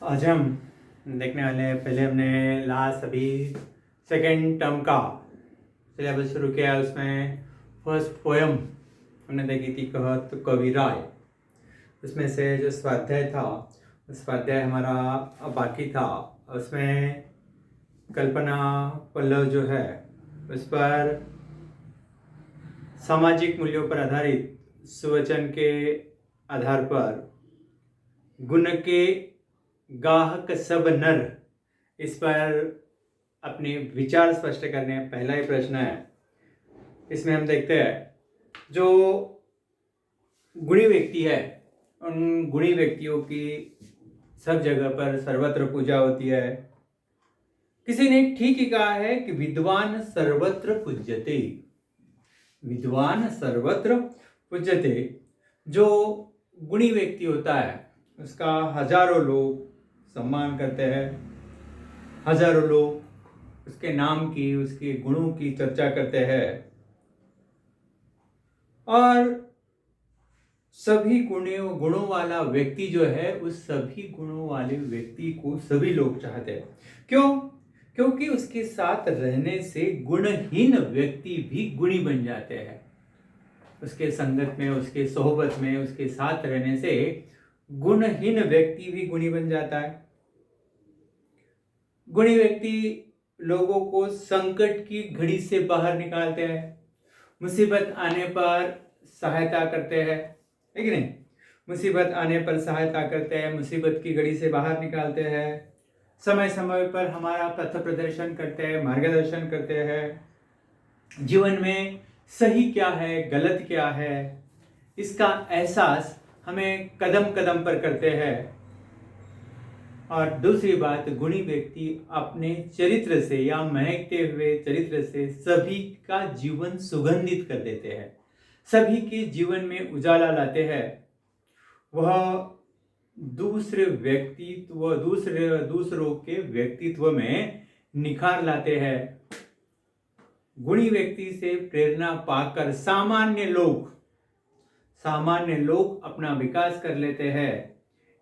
आज हम देखने वाले हैं। पहले हमने लास्ट अभी सेकेंड टर्म का सिलेबस शुरू किया। उसमें फर्स्ट पोयम हमने देखी थी कहत कविराय। उसमें से जो स्वाध्याय था, स्वाध्याय हमारा बाकी था। उसमें कल्पना पल्लव जो है उस पर सामाजिक मूल्यों पर आधारित सुवचन के आधार पर गुण के गाहक सब नर, इस पर अपने विचार स्पष्ट करने पहला ही प्रश्न है। इसमें हम देखते हैं जो गुणी व्यक्ति है उन गुणी व्यक्तियों की सब जगह पर सर्वत्र पूजा होती है। किसी ने ठीक ही कहा है कि विद्वान सर्वत्र पूज्यते, विद्वान सर्वत्र पूज्यते। जो गुणी व्यक्ति होता है उसका हजारों लोग सम्मान करते हैं, हजारों लोग उसके नाम की, उसके गुणों की चर्चा करते हैं और सभी गुणों वाला व्यक्ति जो है उस सभी गुणों वाले व्यक्ति को सभी लोग चाहते हैं। क्यों? क्योंकि उसके साथ रहने से गुणहीन व्यक्ति भी गुणी बन जाते हैं। उसके संगत में, उसके सोहबत में, उसके साथ रहने से गुणहीन व्यक्ति भी गुणी बन जाता है। गुणी व्यक्ति लोगों को संकट की घड़ी से बाहर निकालते हैं, मुसीबत आने पर सहायता करते हैं, है कि नहीं? मुसीबत आने पर सहायता करते हैं, मुसीबत की घड़ी से बाहर निकालते हैं, समय समय पर हमारा पथ प्रदर्शन करते हैं, मार्गदर्शन करते हैं। जीवन में सही क्या है, गलत क्या है, इसका एहसास हमें कदम कदम पर करते हैं। और दूसरी बात, गुणी व्यक्ति अपने चरित्र से या महकते हुए चरित्र से सभी का जीवन सुगंधित कर देते हैं, सभी के जीवन में उजाला लाते हैं। वह दूसरों के व्यक्तित्व में निखार लाते हैं। गुणी व्यक्ति से प्रेरणा पाकर सामान्य लोग अपना विकास कर लेते हैं।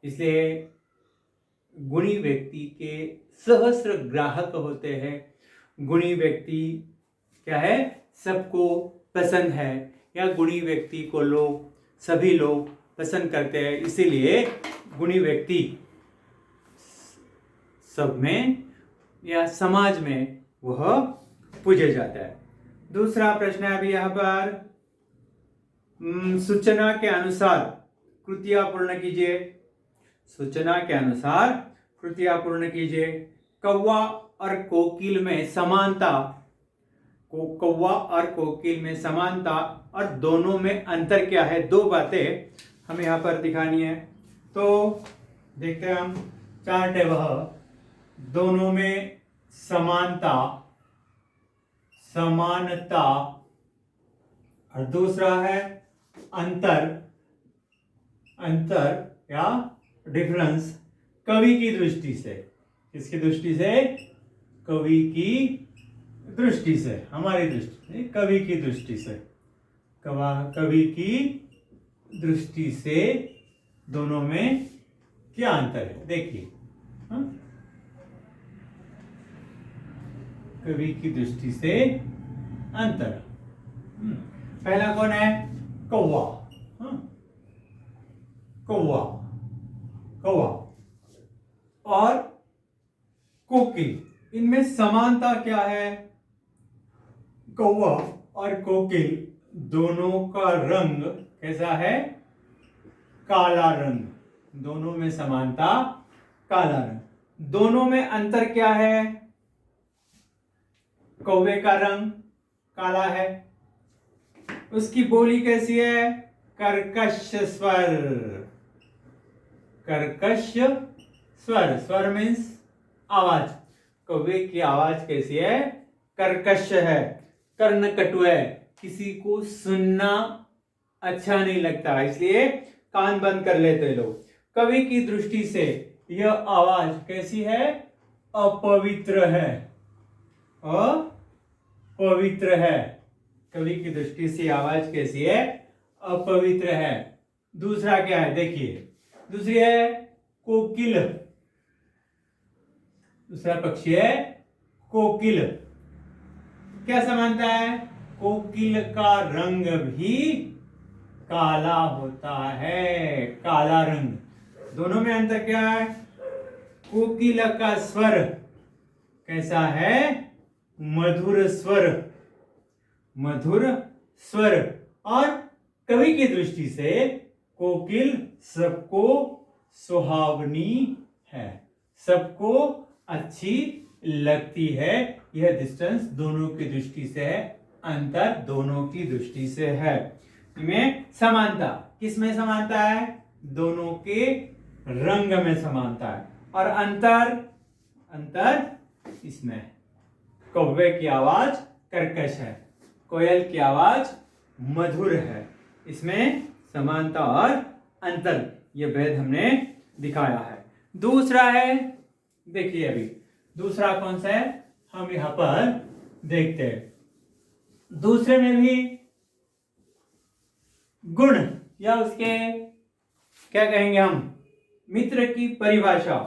इसलिए गुणी व्यक्ति के सहस्र ग्राहक होते हैं। गुणी व्यक्ति क्या है? सबको पसंद है, या गुणी व्यक्ति को सभी लोग पसंद करते हैं। इसीलिए गुणी व्यक्ति सब में या समाज में वह पूजे जाता है। दूसरा प्रश्न है अभी यहाँ पर, सूचना के अनुसार कृतियां पूर्ण कीजिए। सूचना के अनुसार कृतियां पूर्ण कीजिए। कौवा और कोकिल में समानता, कौवा और कोकिल में समानता और दोनों में अंतर क्या है, दो बातें हमें यहाँ पर दिखानी है। तो देखते हैं हम, चार्ट है वह, दोनों में समानता और दूसरा है अंतर या डिफरेंस कवि की दृष्टि से। किसकी दृष्टि से? कवि की दृष्टि से, हमारी दृष्टि से, कवि की दृष्टि से, कवि की दृष्टि से दोनों में क्या अंतर है देखिए। कवि की दृष्टि से अंतर। पहला कौन है? कौवा। कौवा और कोकिल, इनमें समानता क्या है? कौवा और कोकिल दोनों का रंग कैसा है? काला रंग। दोनों में समानता काला रंग। दोनों में अंतर क्या है? कौवे का रंग काला है, उसकी बोली कैसी है? कर्कश स्वर। कर्कश स्वर, स्वर मीन्स आवाज। कौवे की आवाज कैसी है? कर्कश है, कर्णकटु है, किसी को सुनना अच्छा नहीं लगता, इसलिए कान बंद कर लेते लोग। कवि की दृष्टि से यह आवाज कैसी है? अपवित्र है, अपवित्र है। कवि की दृष्टि से आवाज कैसी है? अपवित्र है। दूसरा क्या है देखिए, दूसरी है कोकिल। दूसरा पक्षी है कोकिल। क्या समानता है? कोकिल का रंग भी काला होता है, काला रंग। दोनों में अंतर क्या है? कोकिल का स्वर कैसा है? मधुर स्वर, मधुर स्वर। और कवि की दृष्टि से कोकिल सबको सुहावनी है, सबको अच्छी लगती है। यह डिस्टेंस दोनों की दृष्टि से है, अंतर दोनों की दृष्टि से है। इनमें समानता, किसमें समानता है? दोनों के रंग में समानता है। और अंतर, अंतर इसमें कौवे की आवाज कर्कश है, कोयल की आवाज मधुर है। इसमें समानता और अंतर, यह भेद हमने दिखाया है। दूसरा है, देखिए अभी दूसरा कौन सा है, हम यहां पर देखते हैं। दूसरे में भी गुण या उसके क्या कहेंगे हम, मित्र की परिभाषा।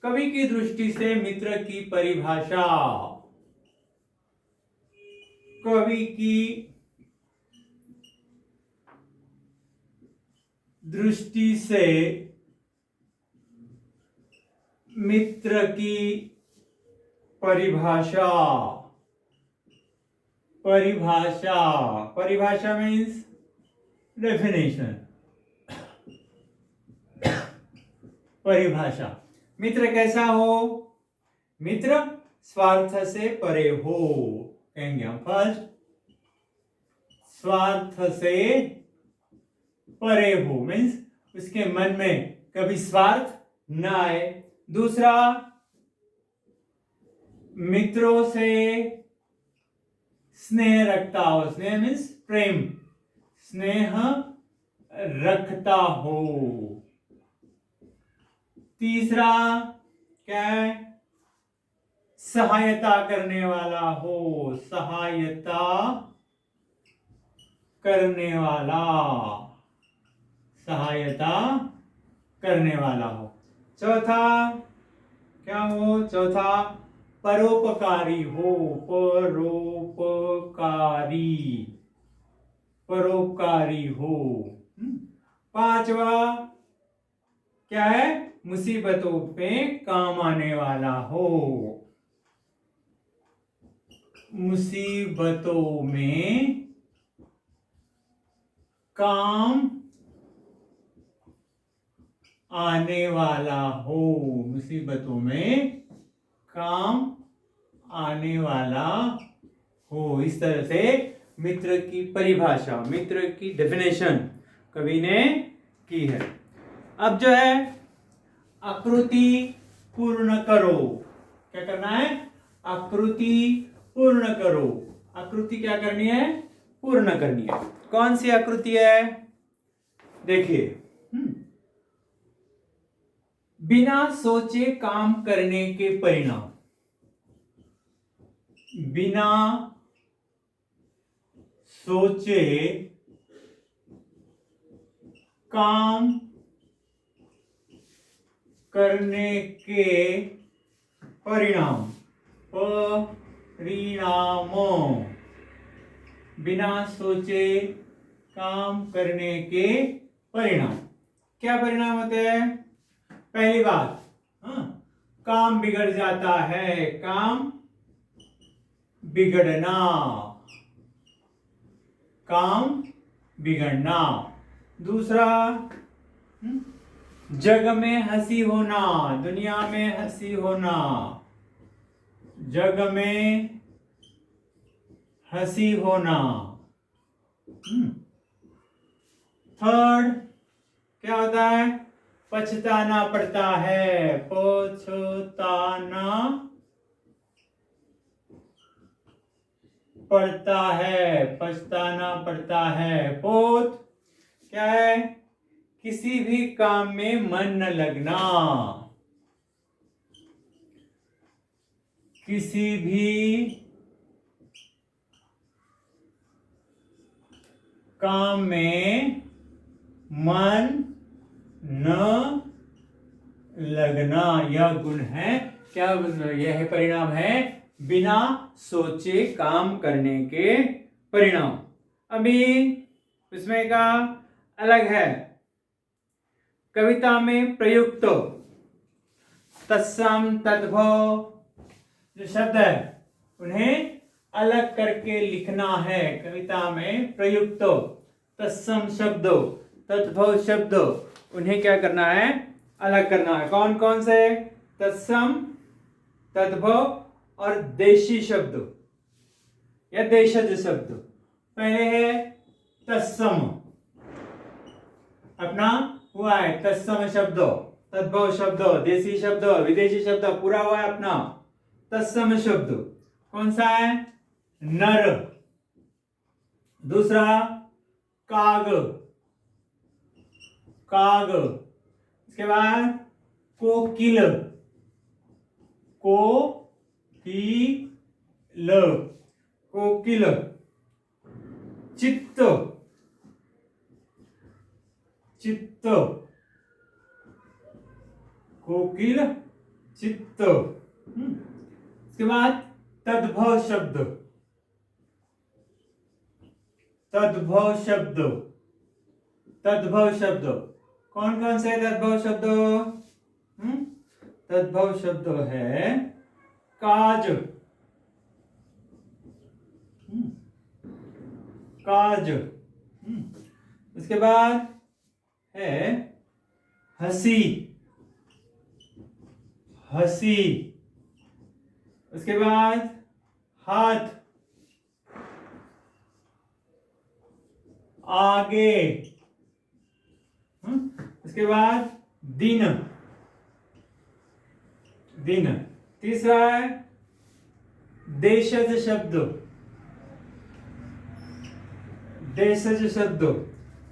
कवि की दृष्टि से मित्र की परिभाषा, कवि की दृष्टि से मित्र की परिभाषा, परिभाषा, परिभाषा मीन्स डेफिनेशन, परिभाषा। मित्र कैसा हो? मित्र स्वार्थ से परे हो, कहेंगे हम। फर्स्ट, स्वार्थ से परे हो मीन्स उसके मन में कभी स्वार्थ न आए। दूसरा, मित्रों से स्नेह रखता हो, स्नेह मीन्स प्रेम, स्नेह रखता हो। तीसरा क्या है? सहायता करने वाला हो, सहायता करने वाला, सहायता करने वाला हो। चौथा क्या हो? चौथा, परोपकारी हो, परोपकारी, परोपकारी हो। पांचवा क्या है? मुसीबतों पे काम आने वाला हो, मुसीबतों में काम आने वाला हो, मुसीबतों में काम आने वाला हो। इस तरह से मित्र की परिभाषा, मित्र की डेफिनेशन कवि ने की है। अब जो है आकृति पूर्ण करो। क्या करना है? आकृति पूर्ण करो। आकृति क्या करनी है? पूर्ण करनी है। कौन सी आकृति है? देखिए, बिना सोचे काम करने के परिणाम, बिना सोचे काम करने के परिणाम, परिणामों, बिना सोचे काम करने के परिणाम। क्या परिणाम होते हैं? पहली बात, काम बिगड़ जाता है, काम बिगड़ना, काम बिगड़ना। दूसरा, जग में हंसी होना, दुनिया में हंसी होना, जग में हंसी होना। थर्ड क्या होता है? पछताना पड़ता है, पछताना पड़ता है, पछताना पड़ता है। फोर्थ क्या है? किसी भी काम में मन न लगना, किसी भी काम में मन न लगना, यह गुण है क्या यह परिणाम है? बिना सोचे काम करने के परिणाम। अभी इसमें का अलग है। कविता में प्रयुक्त तत्सम तद्भव जो शब्द है उन्हें अलग करके लिखना है। कविता में प्रयुक्त तत्सम शब्द, तद्भव शब्द, उन्हें क्या करना है? अलग करना है। कौन कौन से? तत्सम, तद्भव और देशी शब्द या देशज शब्द। पहले है तत्सम, अपना हुआ है तत्सम शब्द, तद्भव शब्द, देशी शब्द, विदेशी शब्द, पूरा हुआ है अपना। तत्सम शब्द कौन सा है? नर। दूसरा काग, काग। इसके बाद कोकिल, कोकिल। चित्त, चित्त। कोकिल, चित्त। इसके बाद तद्भव शब्द, तद्भव शब्द, तद्भव शब्द। कौन कौन से तद्भव शब्द? तद्भव शब्द है काज, काज। उसके बाद है हंसी, हंसी। उसके बाद हाथ, आगे। उसके बाद दिन, दिन। तीसरा है देशज शब्द, देशज शब्द।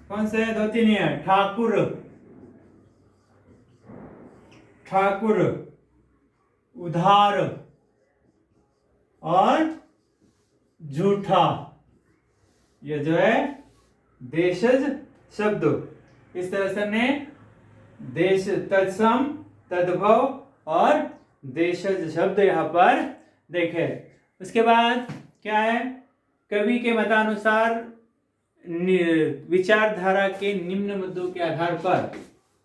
कौन से? दो तीन है। ठाकुर, ठाकुर, उधार और झूठा। ये जो है देशज शब्द। इस तरह से हमने देश, तत्सम, तद्भव और देशज शब्द यहां पर देखे। उसके बाद क्या है? कवि के मतानुसार विचारधारा के निम्न मुद्दों के आधार पर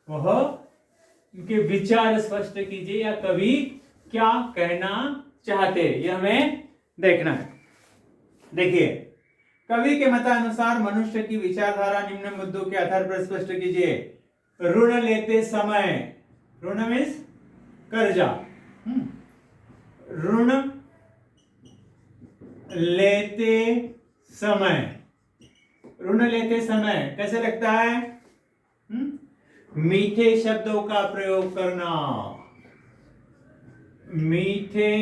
वह उनके विचार स्पष्ट कीजिए या कवि क्या कहना चाहते, यह हमें देखना है। देखिए, कवि के मतानुसार मनुष्य की विचारधारा निम्न मुद्दों के आधार पर स्पष्ट कीजिए। ऋण लेते समय, ऋण मीन्स कर्जा, ऋण लेते समय, ऋण लेते समय कैसे लगता है? मीठे शब्दों का प्रयोग करना, मीठे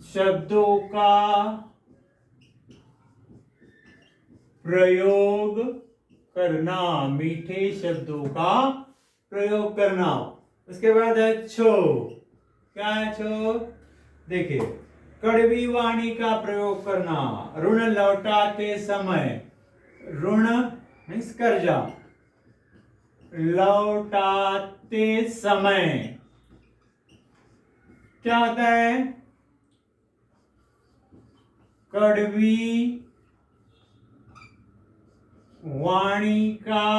शब्दों का प्रयोग करना, मीठे शब्दों का प्रयोग करना। उसके बाद है छो। क्या है छो? देखिए, कड़वी वाणी का प्रयोग करना, ऋण लौटाते समय, ऋण मीन्स कर्जा, लौटाते समय क्या होता है? कड़वी वाणी का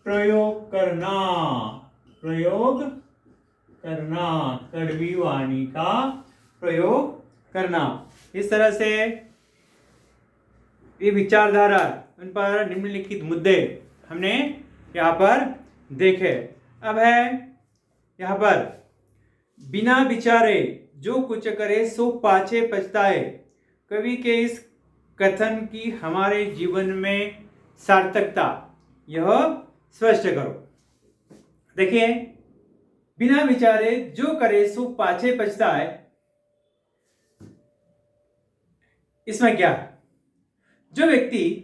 प्रयोग करना, प्रयोग करना, कड़वी वाणी का प्रयोग करना। इस तरह से ये विचारधारा, उन पर निम्नलिखित मुद्दे हमने यहाँ पर देखे। अब है यहाँ पर बिना विचारे जो कुछ करे सो पाछे पछताए। कवि के इस कथन की हमारे जीवन में सार्थकता यह स्पष्ट करो। देखिए, बिना विचारे जो करे सो पाछे पछताए, इसमें क्या है? जो व्यक्ति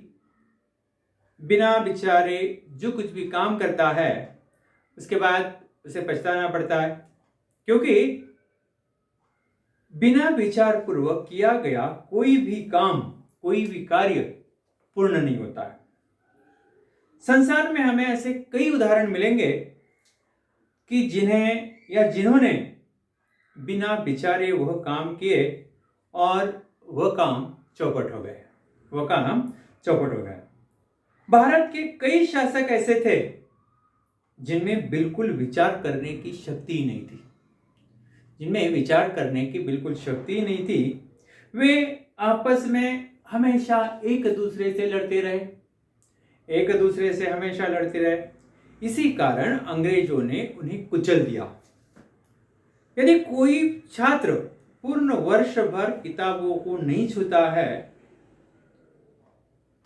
बिना विचारे जो कुछ भी काम करता है उसके बाद उसे पछताना पड़ता है, क्योंकि बिना विचार पूर्वक किया गया कोई भी काम, कोई भी कार्य पूर्ण नहीं होता है। संसार में हमें ऐसे कई उदाहरण मिलेंगे कि जिन्हें या जिन्होंने बिना विचारे वह काम किए और वह काम चौपट हो गए, वह काम चौपट हो गया। भारत के कई शासक ऐसे थे जिनमें बिल्कुल विचार करने की शक्ति ही नहीं थी, जिनमें विचार करने की बिल्कुल शक्ति ही नहीं थी। वे आपस में हमेशा एक दूसरे से लड़ते रहे, एक दूसरे से हमेशा लड़ते रहे। इसी कारण अंग्रेजों ने उन्हें कुचल दिया। यदि कोई छात्र पूर्ण वर्ष भर किताबों को नहीं छूता है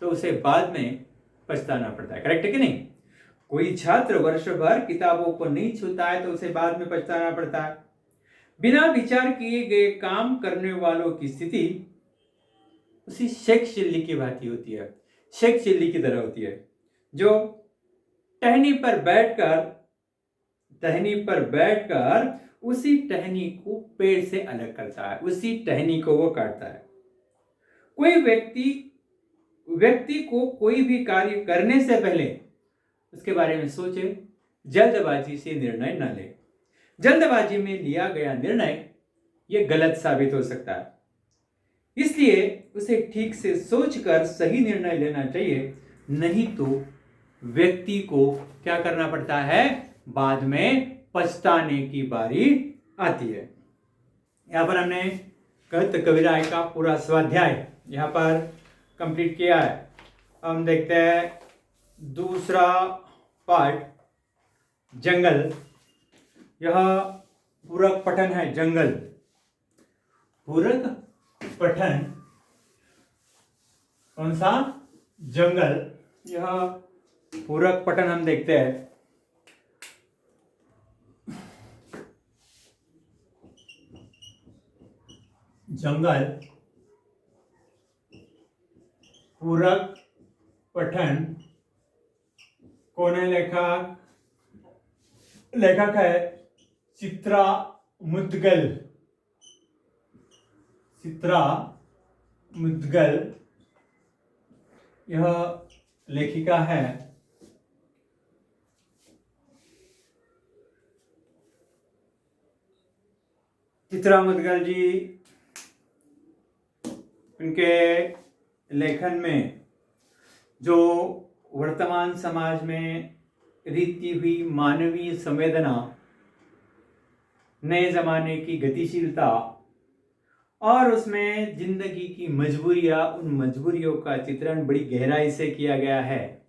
तो उसे बाद में पछताना पड़ता है। करेक्ट है कि नहीं? कोई छात्र वर्ष भर किताबों को नहीं छूता है तो उसे बाद में पछताना पड़ता है। बिना विचार किए गए काम करने वालों की स्थिति उसी शेख चिल्ली की भांति होती है, शेख चिल्ली की तरह होती है, जो टहनी पर बैठकर उसी टहनी को पेड़ से अलग करता है, उसी टहनी को वो काटता है। कोई व्यक्ति को कोई भी कार्य करने से पहले उसके बारे में सोचे, जल्दबाजी से निर्णय न ले। जल्दबाजी में लिया गया निर्णय ये गलत साबित हो सकता है, इसलिए उसे ठीक से सोचकर सही निर्णय लेना चाहिए, नहीं तो व्यक्ति को क्या करना पड़ता है, बाद में पछताने की बारी आती है। यहाँ पर हमने गद्य कविराय का पूरा स्वाध्याय यहाँ पर कंप्लीट किया है। हम देखते हैं दूसरा पार्ट, जंगल। यह पूरक पठन है, जंगल। पूरक पठन कौन सा? जंगल। यह पूरक पठन हम देखते हैं। जंगल पूरक पठन। कौन है लेखक? लेखक है चित्रा मुद्गल। चित्रा मुद्गल यह लेखिका है। चित्रा मुद्गल जी, उनके लेखन में जो वर्तमान समाज में रीति हुई मानवीय संवेदना, नए जमाने की गतिशीलता और उसमें जिंदगी की मजबूरियां, उन मजबूरियों का चित्रण बड़ी गहराई से किया गया है।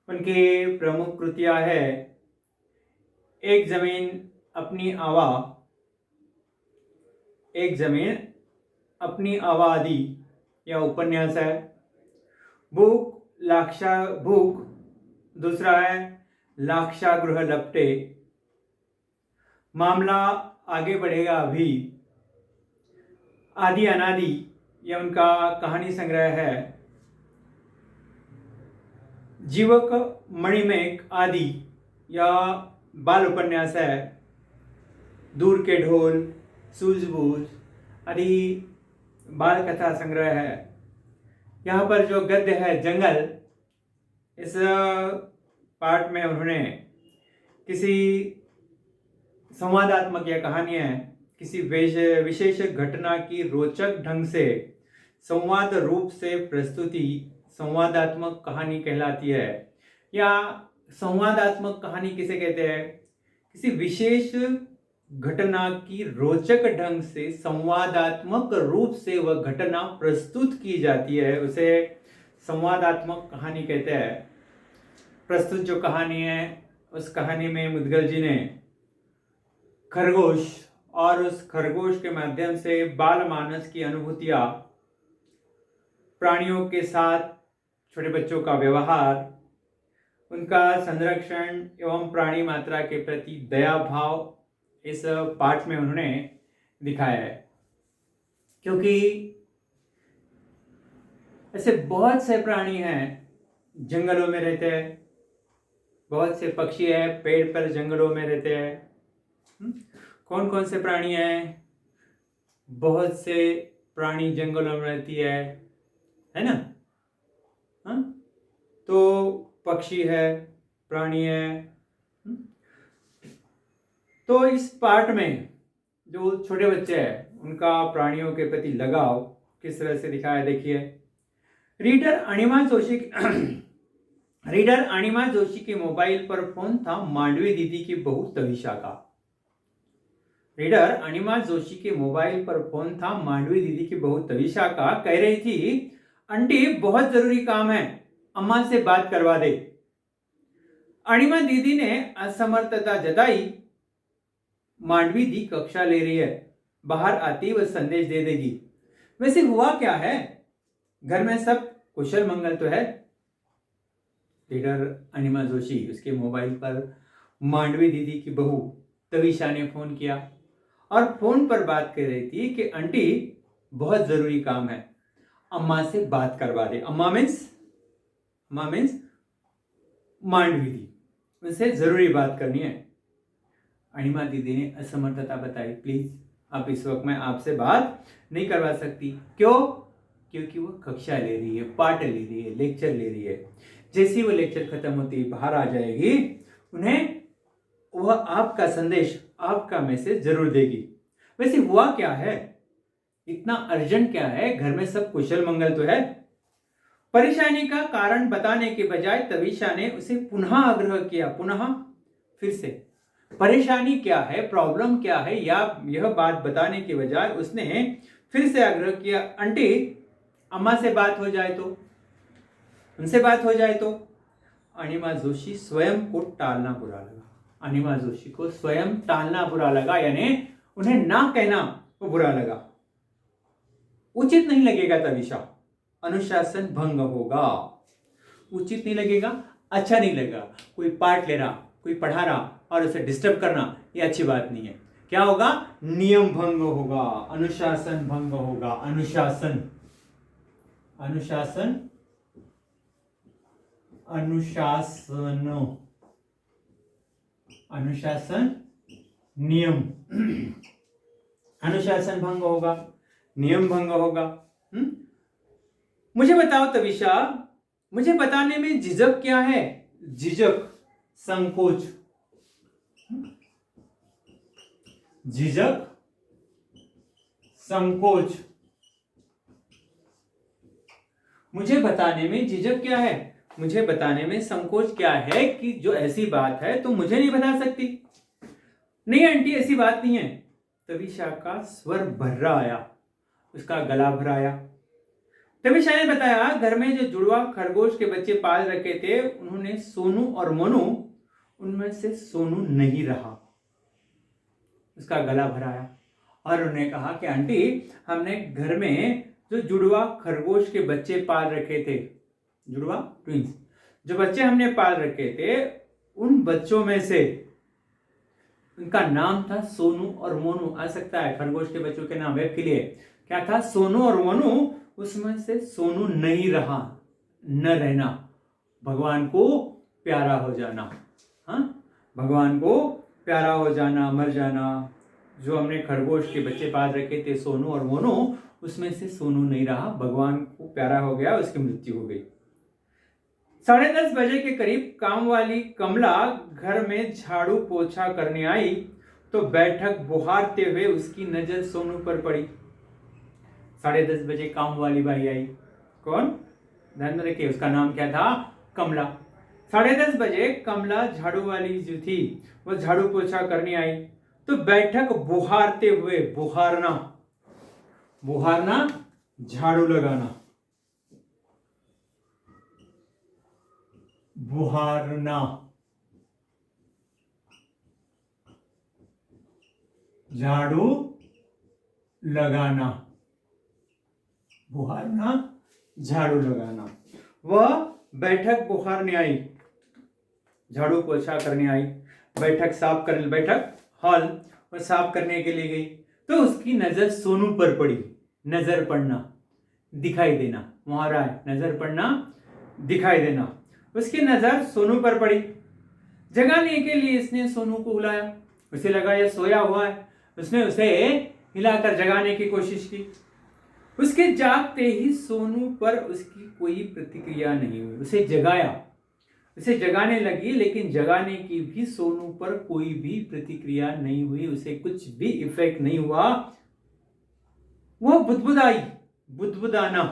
उनकी प्रमुख कृतियां है एक जमीन अपनी आबादी या उपन्यास है। भूख। दूसरा है लाक्षागृह लपटे। मामला आगे बढ़ेगा अभी। आदि अनादि यह उनका कहानी संग्रह है। जीवक मणिमेघ आदि या बाल उपन्यास है। दूर के ढोल, सूझबूझ आदि बाल कथा संग्रह है। यहाँ पर जो गद्य है जंगल, इस पार्ट में उन्होंने किसी संवादात्मक या कहानियाँ किसी विशेष घटना की रोचक ढंग से संवाद रूप से प्रस्तुति संवादात्मक कहानी कहलाती है। या संवादात्मक कहानी किसे कहते हैं? किसी विशेष घटना की रोचक ढंग से संवादात्मक रूप से वह घटना प्रस्तुत की जाती है, उसे संवादात्मक कहानी कहते हैं। प्रस्तुत जो कहानी है, उस कहानी में मुद्गल जी ने खरगोश और उस खरगोश के माध्यम से बाल मानस की अनुभूतियां, प्राणियों के साथ छोटे बच्चों का व्यवहार, उनका संरक्षण एवं प्राणी मात्रा के प्रति दया भाव इस पाठ में उन्होंने दिखाया है। क्योंकि ऐसे बहुत से प्राणी हैं जंगलों में रहते हैं, बहुत से पक्षी हैं पेड़ पर जंगलों में रहते हैं। कौन कौन से प्राणी हैं? बहुत से प्राणी जंगलों में रहती है ना? हाँ, तो पक्षी है, प्राणी है। तो इस पार्ट में जो छोटे बच्चे हैं उनका प्राणियों के प्रति लगाव किस तरह से दिखाया, देखिए। रीडर अनिमा जोशी के मोबाइल पर फोन था मांडवी दीदी की बहू तविशा का। रीडर अनिमा जोशी के मोबाइल पर फोन था मांडवी दीदी की बहू तविशा का। कह रही थी, आंटी बहुत जरूरी काम है, अम्मा से बात करवा दे। अनिमा दीदी ने असमर्थता जताई। मांडवी दी कक्षा ले रही है, बाहर आती वह संदेश दे देगी। वैसे हुआ क्या है, घर में सब कुशल मंगल तो है? लीडर अनिमा जोशी, उसके मोबाइल पर मांडवी दीदी की बहू तविशा ने फोन किया और फोन पर बात कर रही थी कि आंटी बहुत जरूरी काम है, अम्मा से बात करवा दे। अम्मा मीन्स मांडवी दी, उनसे जरूरी बात करनी है। अनिमा दीदी ने असमर्थता बताई। प्लीज आप इस वक्त मैं आपसे बात नहीं करवा सकती। क्यों? क्योंकि वो कक्षा ले रही है, पाठ ले रही है, लेक्चर ले रही है। जैसे वो लेक्चर खत्म होती बाहर आ जाएगी, उन्हें वह आपका संदेश, आपका मैसेज जरूर देगी। वैसे हुआ क्या है, इतना अर्जेंट क्या है, घर में सब कुशल मंगल तो है? परेशानी का कारण बताने के बजाय तविशा ने उसे पुनः आग्रह किया। फिर से परेशानी क्या है, प्रॉब्लम क्या है, या यह बात बताने के बजाय उसने फिर से आग्रह किया, आंटी अम्मा से बात हो जाए तो, उनसे बात हो जाए तो। अनिमा जोशी स्वयं को टालना बुरा लगा। अनिमा जोशी को स्वयं टालना बुरा लगा, यानी उन्हें ना कहना वो बुरा लगा। उचित नहीं लगेगा तविशा, अनुशासन भंग होगा। उचित नहीं लगेगा, अच्छा नहीं लगेगा। कोई पाठ ले रहा, कोई पढ़ा रहा और उसे डिस्टर्ब करना, ये अच्छी बात नहीं है। क्या होगा? नियम भंग होगा, अनुशासन भंग होगा। अनुशासन नियम अनुशासन भंग होगा, नियम भंग होगा। मुझे बताओ तविशा, मुझे बताने में झिझक क्या है? झिझक, संकोच, झिझक, संकोच। मुझे बताने में झिझक क्या है, मुझे बताने में संकोच क्या है कि जो ऐसी बात है तो मुझे नहीं बता सकती? नहीं आंटी, ऐसी बात नहीं है। तविशा का स्वर भर्रा आया, उसका गला भर आया। तविशा ने बताया, घर में जो जुड़वा खरगोश के बच्चे पाल रखे थे, उन्होंने सोनू और मोनू, उनमें से सोनू नहीं रहा। उसका गला भर आया और उन्होंने कहा कि आंटी हमने घर में जो जुड़वा खरगोश के बच्चे पाल रखे थे, जुड़वा ट्विंस, जो बच्चे हमने पाल रखे थे, उन बच्चों में से उनका नाम था सोनू और मोनू। आ सकता है खरगोश के बच्चों के नाम वेब के लिए क्या था, सोनू और मोनू। उसमें से सोनू नहीं रहा, न रहना, भगवान को प्यारा हो जाना। हाँ, भगवान को प्यारा हो जाना, मर जाना। जो हमने खरगोश के बच्चे पाल रखे थे, सोनू और मोनू, उसमें से सोनू नहीं रहा, भगवान को प्यारा हो गया, उसकी मृत्यु हो गई। 10:30 बजे के करीब काम वाली कमला घर में झाड़ू पोछा करने आई तो बैठक बुहारते हुए उसकी नजर सोनू पर पड़ी। 10:30 बजे काम वाली बाई आई। कौन? ध्यान रखिए, उसका नाम क्या था? कमला। 10:30 बजे कमला झाड़ू वाली जो थी वो झाड़ू पोछा करने आई तो बैठक बुहारते हुए, बुहारना झाड़ू लगाना, बुहारना झाड़ू लगाना, बुहारना झाड़ू लगाना। वह बैठक बुहारने आई, झाड़ू पोछा करने आई, बैठक साफ करने, बैठक हॉल वह साफ करने के लिए गई तो उसकी नजर सोनू पर पड़ी। नजर पड़ना, दिखाई देना, वहां रहा है, नजर पड़ना, दिखाई देना। उसकी नजर सोनू पर पड़ी। जगाने के लिए इसने सोनू को बुलाया। उसे लगा यह सोया हुआ है, उसने उसे हिलाकर जगाने की कोशिश की। उसके जागते ही सोनू पर उसकी कोई प्रतिक्रिया नहीं हुई। उसे जगाया, उसे जगाने लगी, लेकिन जगाने की भी सोनू पर कोई भी प्रतिक्रिया नहीं हुई, उसे कुछ भी इफेक्ट नहीं हुआ। वह बुदबुदाई, बुदबुदाना,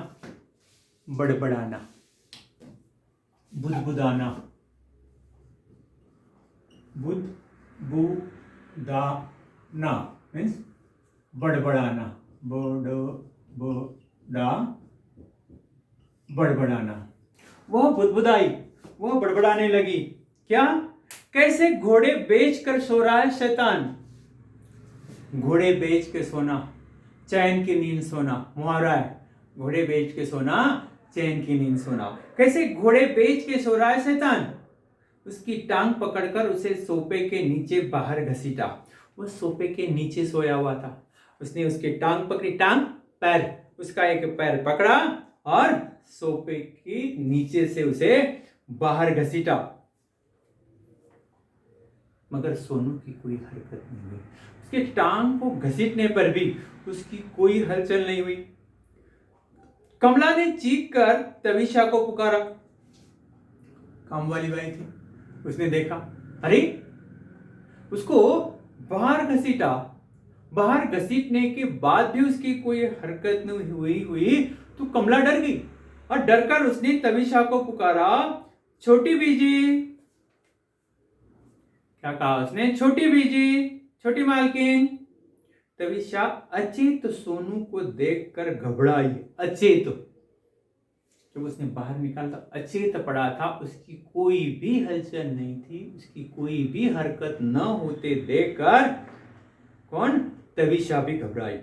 बड़बड़ाना, बुदबुदाना, बुदबुदाना मीन्स बड़बड़ाना, बड़बड़ाना। वह बुदबुदाई, वह बड़बड़ाने लगी। क्या? कैसे घोड़े बेच कर सो रहा है शैतान। घोड़े बेच के सोना, चैन की नींद सोना, मुहावरा है। घोड़े बेच के सोना, चैन की नींद सोना। कैसे घोड़े बेच के सो रहा है शैतान। उसकी टांग पकड़कर उसे सोफे के नीचे बाहर घसीटा। वह सोफे के नीचे सोया हुआ था। उसने उसकी टांग पकड़ी, टांग पैर, उसका एक पैर पकड़ा और सोफे के नीचे से उसे बाहर घसीटा। मगर सोनू की कोई हरकत नहीं हुई। उसके टांग को घसीटने पर भी उसकी कोई हलचल नहीं हुई। कमला ने चीख कर तविशा को पुकारा। काम वाली बाई थी, उसने देखा, अरे उसको बाहर घसीटा। बाहर घसीटने के बाद भी उसकी कोई हरकत नहीं हुई तो कमला डर गई और डरकर उसने तविशा को पुकारा, छोटी बीजी। क्या कहा उसने? छोटी बीजी, छोटी मालकिन। तविशा अचेत सोनू को देखकर घबराई। अचेत, जब उसने बाहर निकाला अचेत पड़ा था, उसकी कोई भी हलचल नहीं थी, उसकी कोई भी हरकत न होते देखकर कौन? तविशा भी घबराई।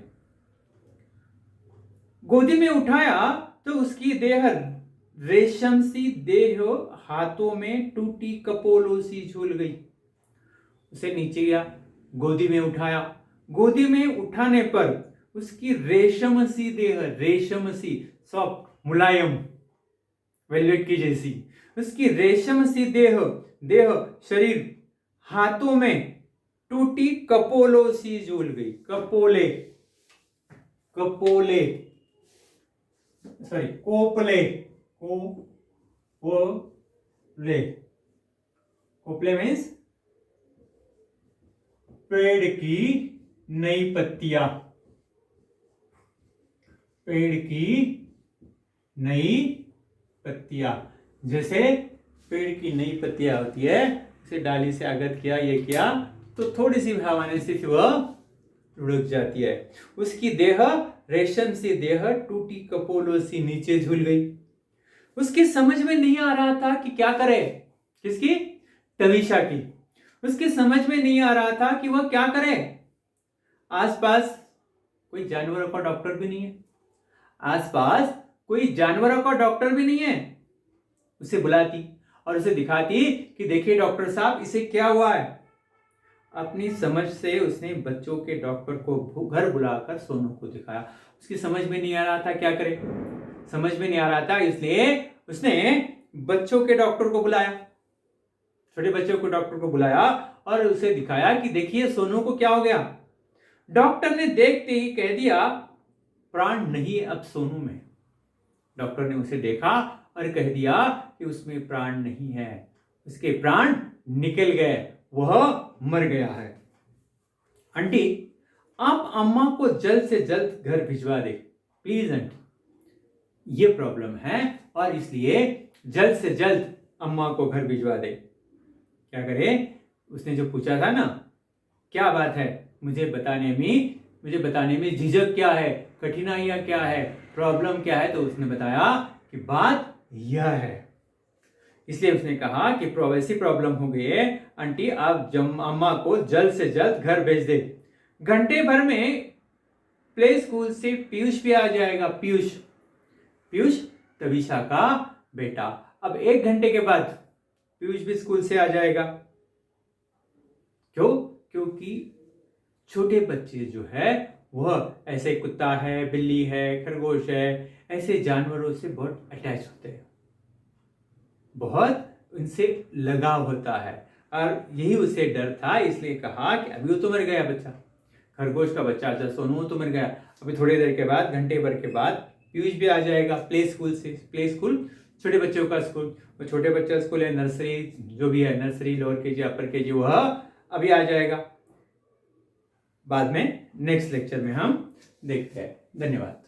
गोदी में उठाया तो उसकी देह रेशम सी देह हाथों में टूटी कपोलों सी झूल गई। उसे नीचे गया, गोदी में उठाया। गोदी में उठाने पर उसकी रेशम सी देह, रेशम सी, सॉफ्ट, मुलायम, वेलवेट की जैसी, उसकी रेशम सी देह शरीर हाथों में टूटी कपोलों सी झूल गई। कपोले, कपोले, सॉरी, कोपले, कोपले, कोपले मीन्स पेड़ की नई पत्तियां, पेड़ की नई पत्तियां। जैसे पेड़ की नई पत्तियां होती है, उसे डाली से आगत किया, ये किया तो थोड़ी सी हवा आने से वह रुक जाती है। उसकी देह रेशम सी देह टूटी कपोलों सी नीचे झूल गई। उसकी समझ में नहीं आ रहा था कि क्या करे। किसकी? तविशा की। उसकी समझ में नहीं आ रहा था कि वह क्या करे। आसपास कोई जानवरों का डॉक्टर भी नहीं है, आसपास कोई जानवरों का डॉक्टर भी नहीं है। उसे बुलाती और उसे दिखाती कि देखिए डॉक्टर साहब, इसे क्या हुआ है। अपनी समझ से उसने बच्चों के डॉक्टर को घर बुलाकर सोनू को दिखाया। उसकी समझ में नहीं आ रहा था क्या करे, समझ में नहीं आ रहा था, इसलिए उसने बच्चों के डॉक्टर को बुलाया, छोटे बच्चों को डॉक्टर को बुलाया और उसे दिखाया कि देखिए सोनू को क्या हो गया। डॉक्टर ने देखते ही कह दिया, प्राण नहीं अब सोनू में। डॉक्टर ने उसे देखा और कह दिया कि उसमें प्राण नहीं है, उसके प्राण निकल गए, वह मर गया है। आंटी, आप अम्मा को जल्द से जल्द घर भिजवा दे प्लीज आंटी, ये प्रॉब्लम है और इसलिए जल्द से जल्द अम्मा को घर भिजवा दे। क्या करे? उसने जो पूछा था ना, क्या बात है, मुझे बताने में झिझक क्या है, कठिनाइयां क्या है, प्रॉब्लम क्या है, तो उसने बताया कि बात यह है। इसलिए उसने कहा कि ऐसी प्रॉब्लम हो गई है आंटी, आप अम्मा को जल्द से जल्द घर भेज दे। घंटे भर में प्ले स्कूल से पीयूष भी आ जाएगा। पीयूष तविशा का बेटा। अब 1 घंटे के बाद पीयूष भी स्कूल से आ जाएगा। क्यों? क्योंकि छोटे बच्चे जो है वह ऐसे कुत्ता है, बिल्ली है, खरगोश है, ऐसे जानवरों से बहुत अटैच होते हैं, बहुत उनसे लगाव होता है और यही उसे डर था। इसलिए कहा कि अभी वो तो मर गया बच्चा, खरगोश का बच्चा, अच्छा सोनू तो मर गया, अभी थोड़ी देर के बाद, घंटे भर के बाद पीयूष भी आ जाएगा प्ले स्कूल से। प्ले स्कूल छोटे बच्चों का स्कूल, वो छोटे बच्चों का स्कूल है, नर्सरी जो भी है, नर्सरी, लोअर केजी, अपर केजी, वह अभी आ जाएगा। बाद में नेक्स्ट लेक्चर में हम देखते हैं। धन्यवाद।